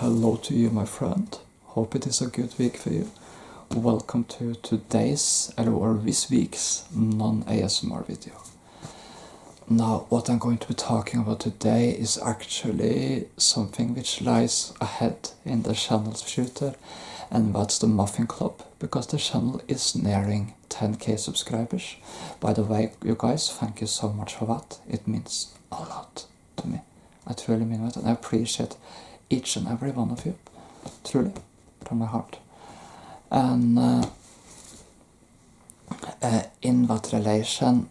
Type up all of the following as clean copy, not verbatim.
Hello to you, my friend. Hope it is a good week for you. Welcome to today's, or this week's, non-ASMR video. Now, what I'm going to be talking about today is actually something which lies ahead in the channel's future, and that's the Muffin Club, because the channel is nearing 10k subscribers. By the way, you guys, thank you so much for that. It means a lot to me. I truly mean it, and I appreciate each and every one of you, truly, from my heart. And in that relation,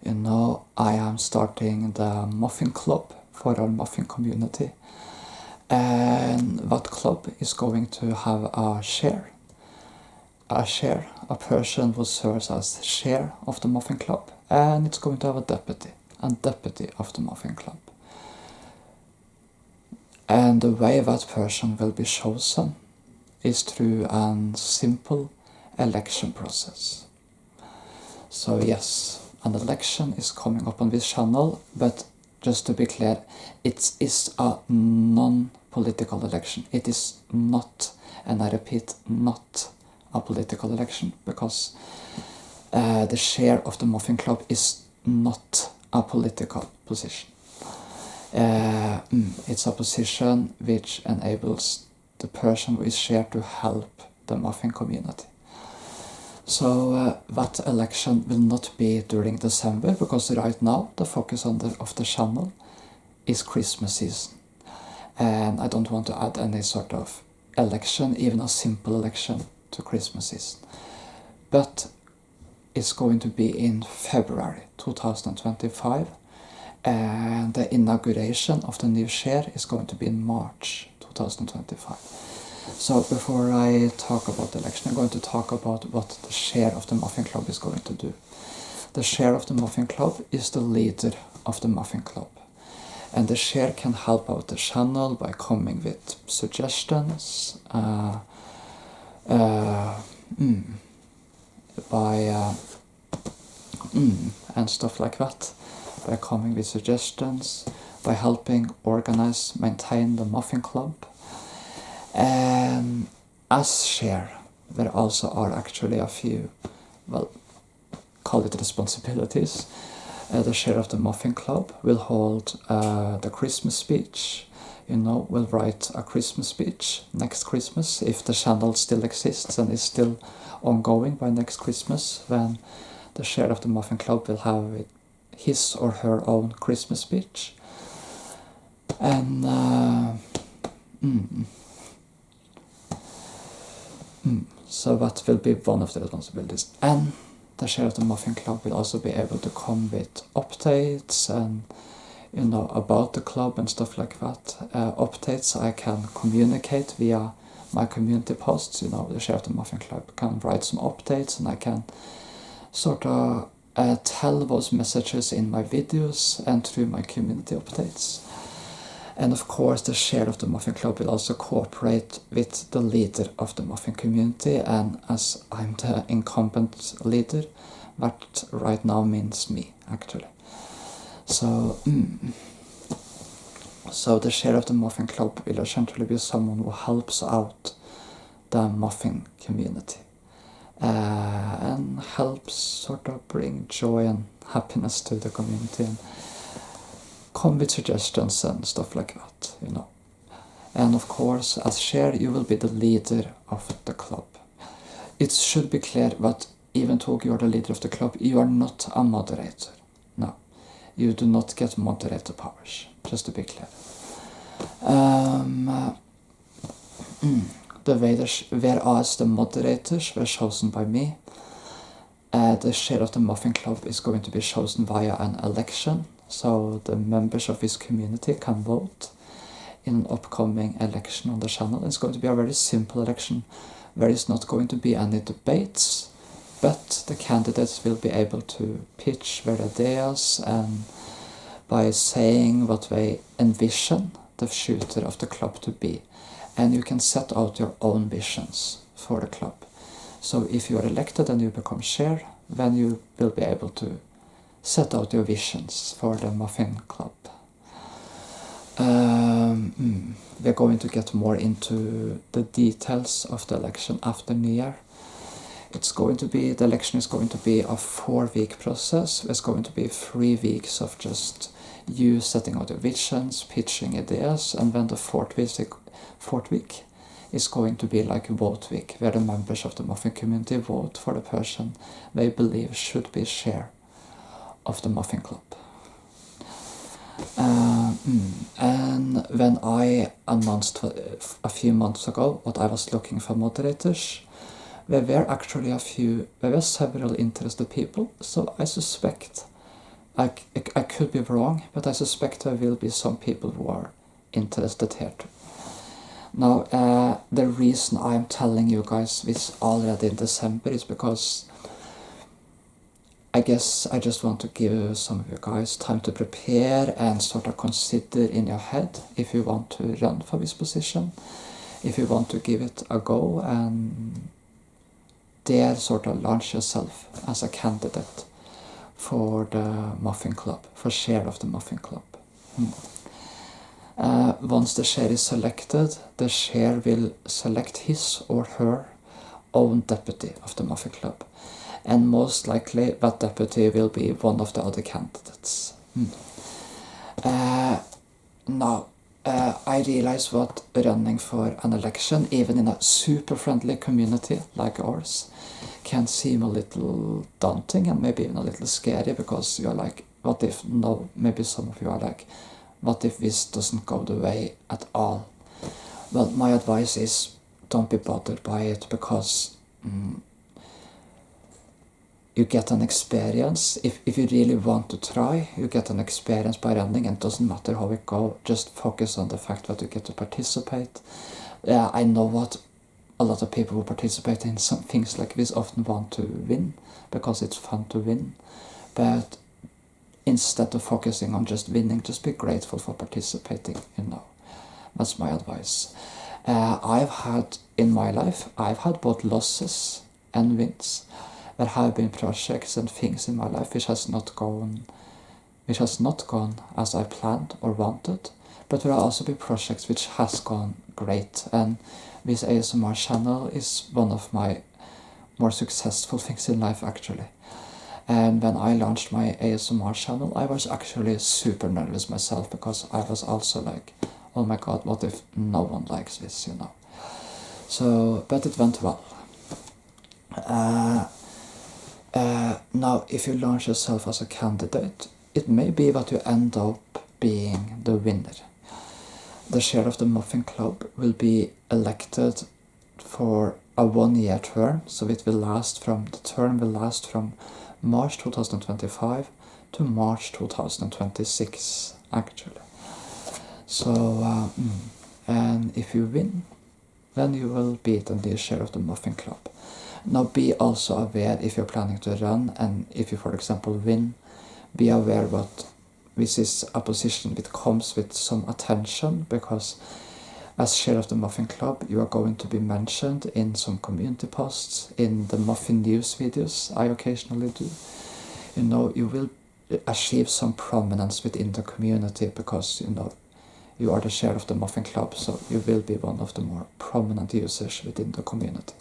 you know, I am starting the Muffin Club for our Muffin community, and that club is going to have a person who serves as chair of the Muffin Club, and it's going to have a deputy of the Muffin Club. And the way that person will be chosen is through a simple election process. So yes, an election is coming up on this channel, but just to be clear, it is a non-political election. It is not, and I repeat, not a political election, because the chair of the Muffin Club is not a political position. It's a position which enables the person who is chair to help the Muffin community. So that election will not be during December, because right now the focus of the channel is Christmas season. And I don't want to add any sort of election, even a simple election, to Christmas season. But it's going to be in February 2025. And the inauguration of the new chair is going to be in March 2025. So before I talk about the election, I'm going to talk about what the chair of the Muffin Club is going to do. The chair of the Muffin Club is the leader of the Muffin Club. And the chair can help out the channel by coming with suggestions, and stuff like that. By coming with suggestions, by helping organize, maintain the Muffin Club. And as chair, there also are actually a few, well, call it responsibilities. The chair of the Muffin Club will hold the Christmas speech. You know, will write a Christmas speech next Christmas, if the channel still exists and is still ongoing by next Christmas, then the chair of the Muffin Club will have his or her own Christmas speech. And so that will be one of the responsibilities. And the chair of the Muffin Club will also be able to come with updates and, you know, about the club and stuff like that. Updates I can communicate via my community posts. You know, the chair of the Muffin Club can write some updates, and I can sort of tell those messages in my videos and through my community updates. And of course, the chair of the Muffin Club will also cooperate with the leader of the Muffin community, and as I'm the incumbent leader, that right now means me, actually. So, so the chair of the Muffin Club will essentially be someone who helps out the Muffin community. And helps sort of bring joy and happiness to the community, and come with suggestions and stuff like that, you know. And of course, as chair, you will be the leader of the club. It should be clear that even though you are the leader of the club, you are not a moderator. No, you do not get moderator powers, just to be clear. Whereas the moderators were chosen by me, the chair of the Muffin Club is going to be chosen via an election, so the members of this community can vote in an upcoming election on the channel. It's going to be a very simple election. There is not going to be any debates, but the candidates will be able to pitch their ideas, and by saying what they envision the future of the club to be. And you can set out your own visions for the club. So if you are elected and you become chair, then you will be able to set out your visions for the Muffin Club. we're going to get more into the details of the election after New Year. The election is going to be a 4-week process. There's going to be 3 weeks of just you setting out your visions, pitching ideas, and then the fourth week is going to be like a vote week, where the members of the Muffin community vote for the person they believe should be chair of the Muffin Club. And when I announced a few months ago what I was looking for moderators, there were several interested people, so I suspect, I could be wrong, but I suspect there will be some people who are interested here too. Now, the reason I'm telling you guys this already in December is because I guess I just want to give some of you guys time to prepare and sort of consider in your head if you want to run for this position, if you want to give it a go and dare sort of launch yourself as a candidate for the Muffin Club, for chair of the Muffin Club. Once the chair is selected, the chair will select his or her own deputy of the Muffin Club. And most likely that deputy will be one of the other candidates. Now, I realize what running for an election, even in a super friendly community like ours, can seem a little daunting and maybe even a little scary, because you're like, what if, no, maybe some of you are like, what if this doesn't go the way at all? Well, my advice is don't be bothered by it, because you get an experience. If you really want to try, you get an experience by running, and it doesn't matter how it goes, just focus on the fact that you get to participate. I know what a lot of people who participate in some things like this often want to win, because it's fun to win, but instead of focusing on just winning, just be grateful for participating, That's my advice. In my life, I've had both losses and wins. There have been projects and things in my life which has not gone as I planned or wanted, but there have also been projects which has gone great, and this ASMR channel is one of my more successful things in life, actually. And when I launched my ASMR channel, I was actually super nervous myself, because I was also like, oh my god, what if no one likes this, So, but it went well. Now, if you launch yourself as a candidate, it may be that you end up being the winner. The chair of the Muffin Club will be elected for a 1-year term, so the term will last from March 2025 to March 2026, actually. So, and if you win, then you will be the new chair of the Muffin Club. Now, be also aware, if you're planning to run, and if you, for example, win, be aware that this is a position that comes with some attention, because as chair of the Muffin Club, you are going to be mentioned in some community posts, in the Muffin news videos I occasionally do. You will achieve some prominence within the community, because, you are the chair of the Muffin Club, so you will be one of the more prominent users within the community.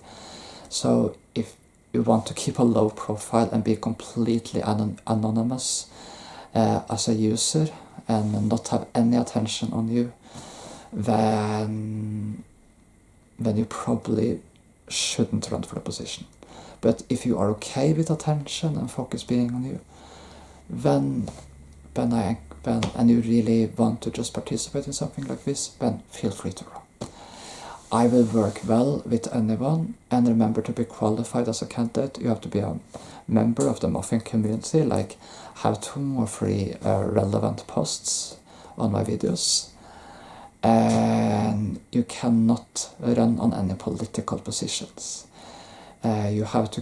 So if you want to keep a low profile and be completely anonymous as a user and not have any attention on you, then you probably shouldn't run for the position. But if you are okay with attention and focus being on you, then and you really want to just participate in something like this, then feel free to run. I will work well with anyone, and remember, to be qualified as a candidate, you have to be a member of the Muffin community, like have 2 or 3 relevant posts on my videos, and you cannot run on any political positions. You have to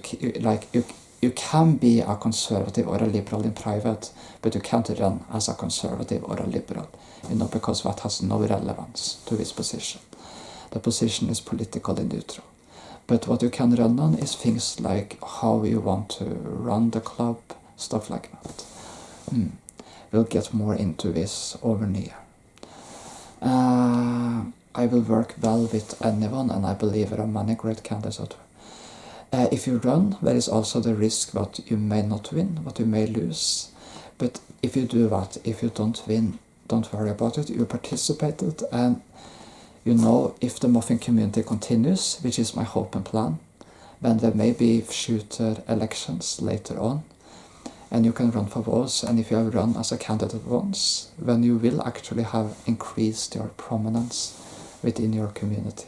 you can be a conservative or a liberal in private, but you can't run as a conservative or a liberal, because that has no relevance to this position. The position is politically neutral. But what you can run on is things like how you want to run the club, stuff like that. We'll get more into this over New Year. I will work well with anyone, and I believe there are many great candidates out there. If you run, there is also the risk that you may not win, that you may lose. But if you do that, if you don't win, don't worry about it. You participated, and you know, if the muffin community continues, which is my hope and plan, then there may be future elections later on, and you can run for those. And if you have run as a candidate once, then you will actually have increased your prominence within your community.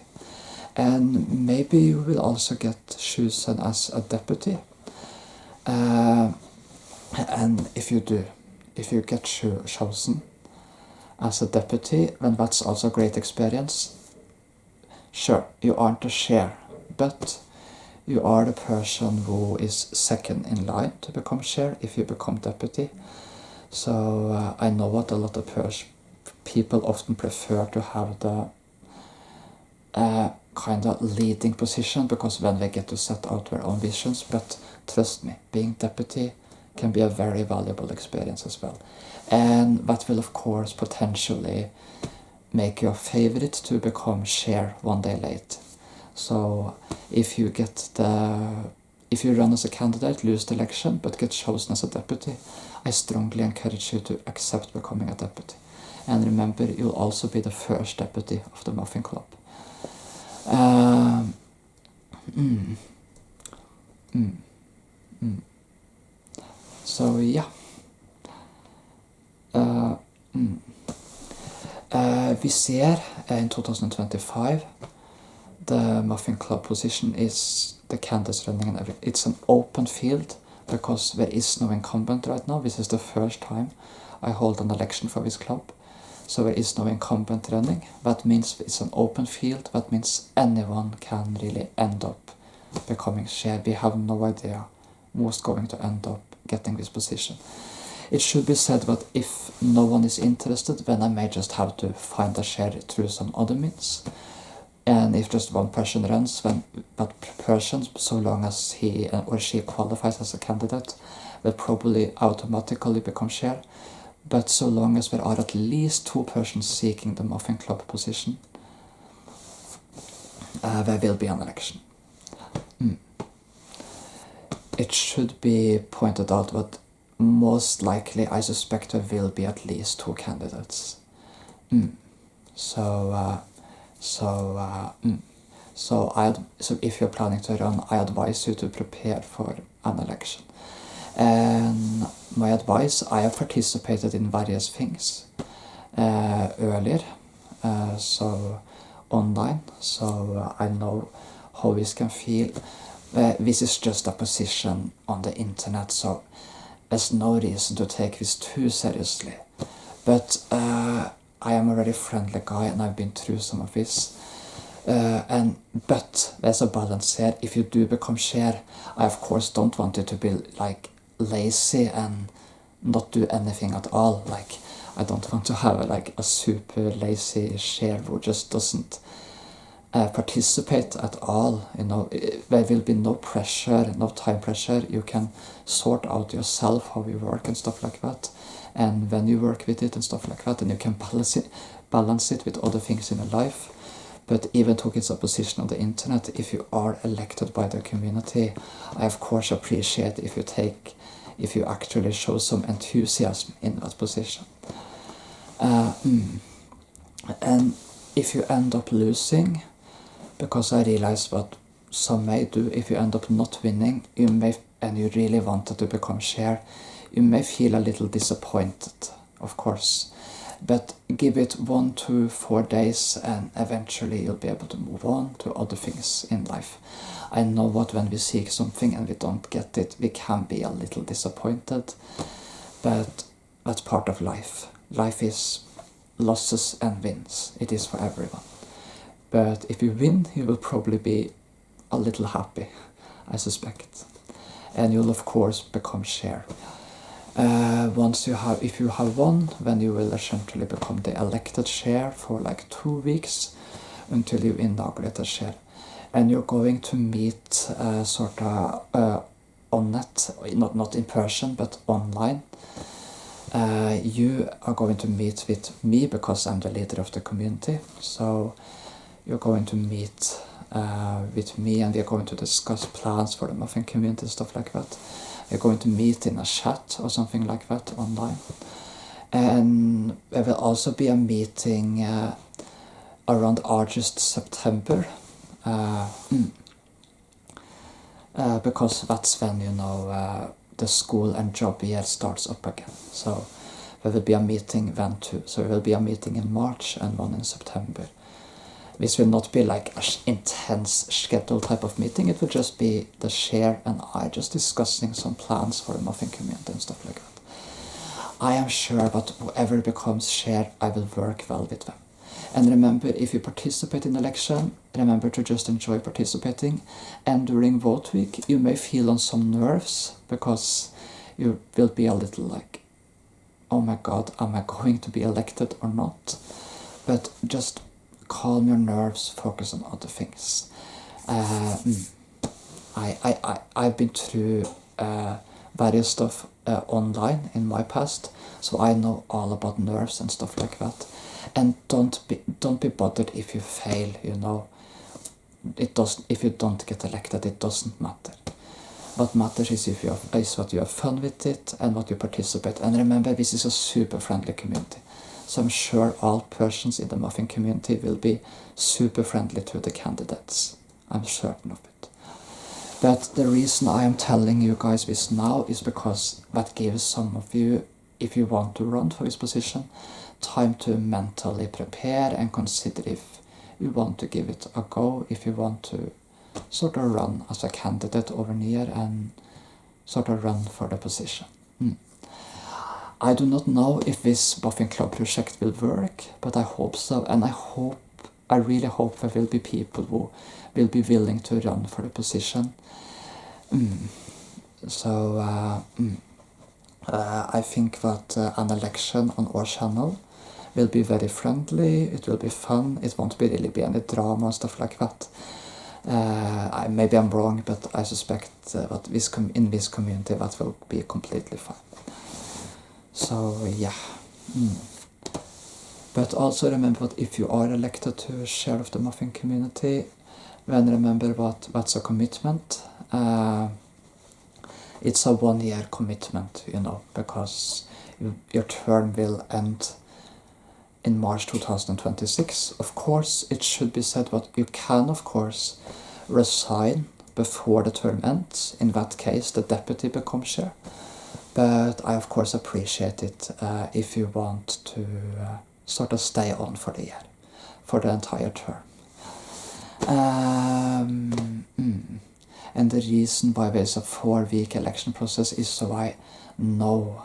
And maybe you will also get chosen as a deputy. And if you do, if you get chosen as a deputy, then that's also a great experience. Sure, you aren't a chair, but you are the person who is second in line to become chair if you become deputy. So I know what a lot of people often prefer to have the kind of leading position, because then they get to set out their own visions. But trust me, being deputy can be a very valuable experience as well. And that will of course potentially make your favorite to become chair one day later. So if you run as a candidate, lose the election, but get chosen as a deputy, I strongly encourage you to accept becoming a deputy. And remember, you'll also be the first deputy of the Muffin Club. So yeah. Vi ser in 2025 the Muffin Club position is the candidates running, and it's an open field because there is no incumbent right now. This is the first time I hold an election for this club, so there is no incumbent running. That means it's an open field. That means anyone can really end up becoming chair. We have no idea who's going to end up getting this position. It should be said that if no one is interested, then I may just have to find a chair through some other means. And if just one person runs, then that person, so long as he or she qualifies as a candidate, will probably automatically become chair. But so long as there are at least 2 persons seeking the Muffin Club position, there will be an election. It should be pointed out that most likely I suspect there will be at least 2 candidates. So if you're planning to run, I advise you to prepare for an election. And my advice, I have participated in various things earlier, so online, so I know how this can feel. This is just a position on the internet, so there's no reason to take this too seriously. But I am a very friendly guy, and I've been through some of this. But there's a balance here. If you do become chair, I of course don't want you to be like lazy and not do anything at all. Like, I don't want to have like a super lazy chair who just doesn't participate at all. You know, there will be no pressure, no time pressure. You can sort out yourself how you work and stuff like that, and when you work with it and stuff like that, and you can balance it with other things in your life. But even though it's a position on the internet, if you are elected by the community, I of course appreciate if you actually show some enthusiasm in that position. And if you end up losing, because I realize what some may do, if you end up not winning, and you really wanted to become chair, you may feel a little disappointed, of course. But give it 1 to 4 days, and eventually you'll be able to move on to other things in life. I know that when we seek something and we don't get it, we can be a little disappointed, but that's part of life. Life is losses and wins. It is for everyone. But if you win, you will probably be a little happy, I suspect. And you'll of course become chair. If you have won, then you will essentially become the elected chair for like 2 weeks until you inaugurate a chair. And you're going to meet on net, not in person, but online. You are going to meet with me because I'm the leader of the community. So you're going to meet with me, and we're going to discuss plans for the Muffin community, stuff like that. We're going to meet in a chat or something like that online. And there will also be a meeting around August, September, because that's when, the school and job year starts up again. So there will be a meeting then too. So there will be a meeting in March and one in September. This will not be like an intense schedule type of meeting. It will just be the chair and I just discussing some plans for the Muffin community and stuff like that. I am sure that whoever becomes chair, I will work well with them. And remember, if you participate in election, remember to just enjoy participating. And during vote week, you may feel on some nerves because you will be a little like, oh my god, am I going to be elected or not? But just calm your nerves, focus on other things. I've been through various stuff online in my past, so I know all about nerves and stuff like that. And don't be bothered if you fail. It doesn't. If you don't get elected, it doesn't matter. What matters is what you have fun with it and what you participate. And remember, this is a super friendly community. So I'm sure all persons in the Muffin community will be super friendly to the candidates. I'm certain of it. But the reason I am telling you guys this now is because that gives some of you, if you want to run for this position, time to mentally prepare and consider if you want to give it a go, if you want to sort of run as a candidate over near and sort of run for the position. I do not know if this Muffin Club project will work, but I hope so, and I really hope there will be people who will be willing to run for the position. So I think that an election on our channel will be very friendly, it will be fun, it won't really be any drama and stuff like that. Maybe I'm wrong, but I suspect that in this community that will be completely fine. So yeah. But also remember that if you are elected to share of the Muffin community, then remember what's a commitment. It's a 1-year commitment, because your term will end in March 2026. Of course, it should be said that you can, of course, resign before the term ends. In that case, the deputy becomes chair. But I, of course, appreciate it if you want to sort of stay on for the year, for the entire term. And the reason why there's a 4-week election process is so I know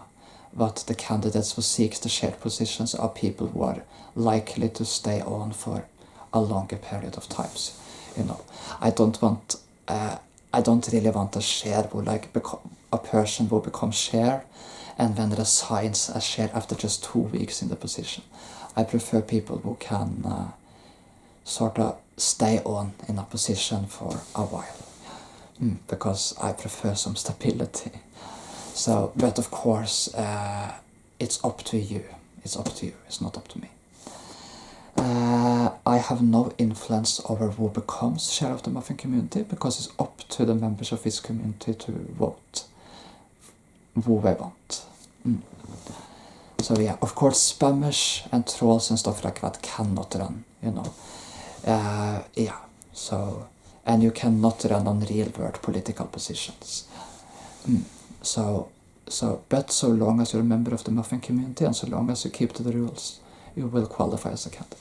that the candidates who seek the shared positions are people who are likely to stay on for a longer period of times. I don't really want a chair who a person who becomes chair and then resigns as chair after just 2 weeks in the position. I prefer people who can sort of stay on in a position for a while, because I prefer some stability. So, but of course, it's up to you. It's up to you. It's not up to me. I have no influence over who becomes chair of the Muffin community because it's up to the members of this community to vote who they want. So yeah, of course, spammers and trolls and stuff like that cannot run, yeah, so, and you cannot run on real-world political positions. But so long as you're a member of the Muffin community and so long as you keep to the rules, you will qualify as a candidate.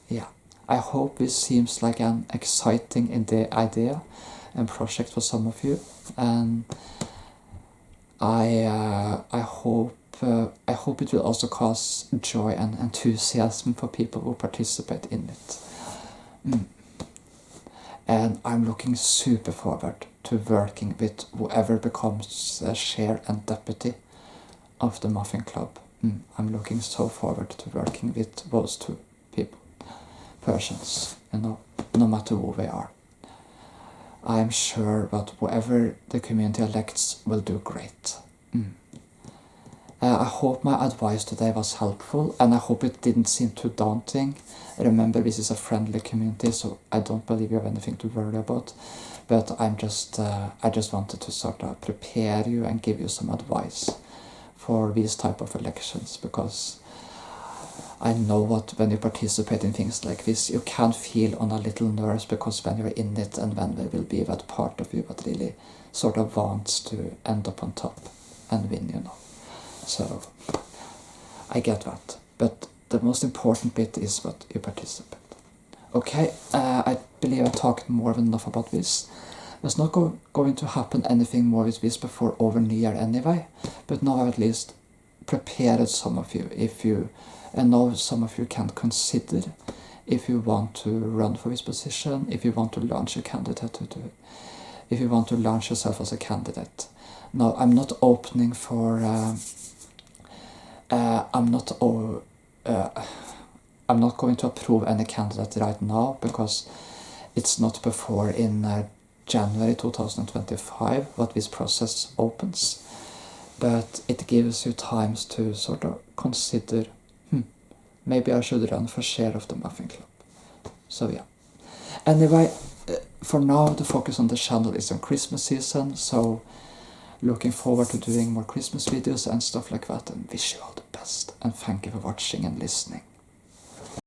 Yeah, I hope this seems like an exciting idea and project for some of you, and I hope it will also cause joy and enthusiasm for people who participate in it. And I'm looking super forward to working with whoever becomes chair and deputy of the Muffin Club. I'm looking so forward to working with those two persons, no matter who they are. I'm sure that whoever the community elects will do great. I hope my advice today was helpful, and I hope it didn't seem too daunting. Remember, this is a friendly community, so I don't believe you have anything to worry about. But I just wanted to sort of prepare you and give you some advice for these type of elections, because I know what when you participate in things like this, you can feel on a little nerves, because when you're in it and when there will be that part of you that really sort of wants to end up on top and win, you know. So I get that, but the most important bit is what you participate. Okay, I believe I talked more than enough about this. There's not going to happen anything more with this before over New Year anyway, but now I've at least prepared some of you, and now some of you can consider if you want to run for this position, if you want to launch a candidate if you want to launch yourself as a candidate. Now, I'm not opening for I'm not going to approve any candidate right now, because it's not before in January 2025 that this process opens. But it gives you times to sort of consider, maybe I should run for chair of the Muffin Club. So yeah. Anyway, for now the focus on the channel is on Christmas season, so looking forward to doing more Christmas videos and stuff like that, and wish you all the best, and thank you for watching and listening.